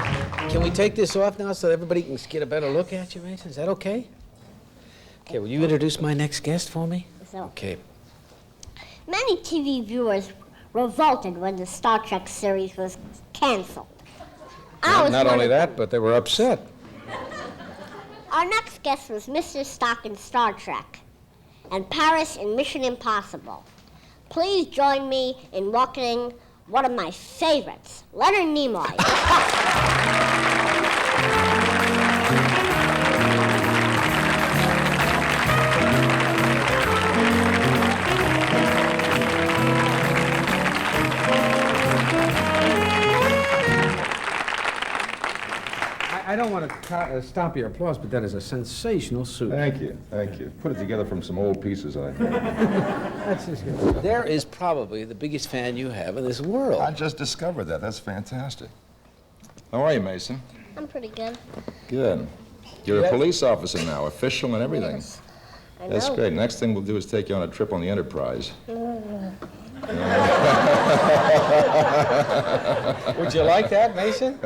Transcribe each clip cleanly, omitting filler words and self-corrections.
what? Can we take this off now so that everybody can get a better look at you, Mason? Is that okay? Okay, will you introduce my next guest for me? Okay. Many TV viewers revolted when the Star Trek series was canceled. Not only that, but they were upset. Our next guest was Mr. Spock in Star Trek and Paris in Mission Impossible. Please join me in welcoming one of my favorites, Leonard Nimoy. I don't want to stop your applause, but that is a sensational suit. Thank you, thank you. Put it together from some old pieces, I think. That's just good. There is probably the biggest fan you have in this world. I just discovered that. That's fantastic. How are you, Mason? I'm pretty good. Good. You're a police officer now, official and everything. Yes, I know. That's great. Next thing we'll do is take you on a trip on the Enterprise. Would you like that, Mason?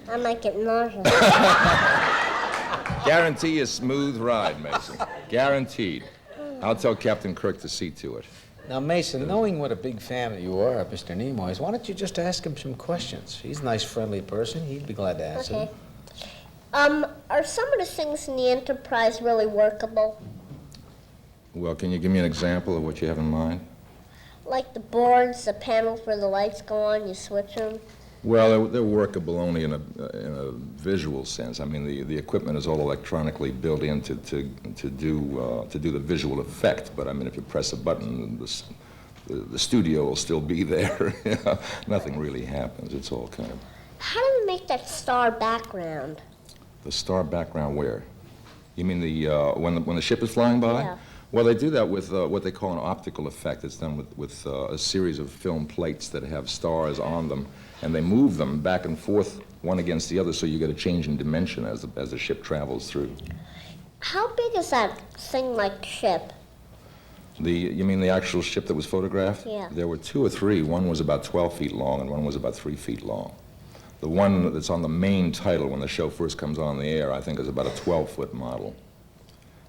I might get nauseous. Guarantee a smooth ride, Mason. Guaranteed. I'll tell Captain Kirk to see to it. Now, Mason, knowing what a big fan you are of Mr. Nimoy's, why don't you just ask him some questions? He's a nice, friendly person. He'd be glad to answer them. Are some of the things in the Enterprise really workable? Well, can you give me an example of what you have in mind? Like the boards, the panels where the lights go on, you switch them? Well, they're workable only in a visual sense. I mean, the equipment is all electronically built in to do the visual effect. But I mean, if you press a button, the studio will still be there. Nothing really happens. It's all kind of. How do we make that star background? The star background where? You mean when the ship is flying by? Yeah. Well, they do that with what they call an optical effect. It's done with a series of film plates that have stars on them, and they move them back and forth one against the other, so you get a change in dimension as the ship travels through. How big is that thing-like ship? You mean the actual ship that was photographed? Yeah. There were two or three. One was about 12 feet long, and one was about 3 feet long. The one that's on the main title when the show first comes on the air, I think, is about a 12-foot model.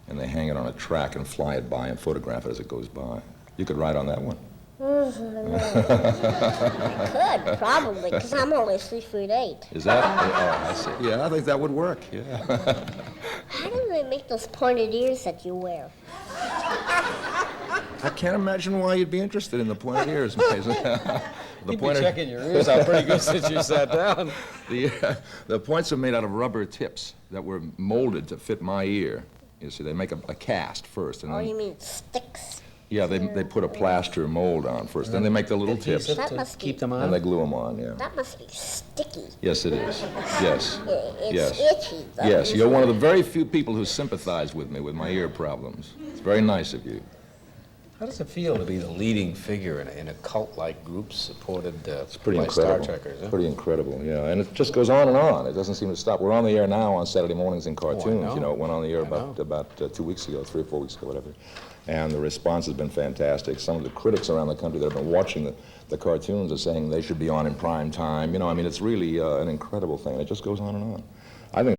And they hang it on a track and fly it by and photograph it as it goes by. You could ride on that one. I could, probably, because I'm only 3'8". Is that? Oh, I see. Yeah, I think that would work, yeah. How do they make those pointed ears that you wear? I can't imagine why you'd be interested in the pointed ears, Mason. You'd be checking your ears out pretty good since you sat down. The points are made out of rubber tips that were molded to fit my ear. You see, they make a cast first. And Oh, then, you mean sticks? yeah, they put a plaster mold on first. Then they make the little tips. That must Keep be, them And on? they glue them on, yeah. that must be sticky. Yes, it is. Yes. It's Yes. itchy, though. Yes, you're one of the very few people who sympathize with me with my ear problems. It's very nice of you. How does it feel to be the leading figure in a cult-like group supported It's pretty by incredible. Star Trekkers? Huh? Pretty incredible, yeah. And it just goes on and on. It doesn't seem to stop. We're on the air now on Saturday mornings in cartoons. know. You know, it went on the air I know. about 2 weeks ago, 3 or 4 weeks ago, whatever. And the response has been fantastic. Some of the critics around the country that have been watching the cartoons are saying they should be on in prime time. You know, I mean, it's really an incredible thing. It just goes on and on. I think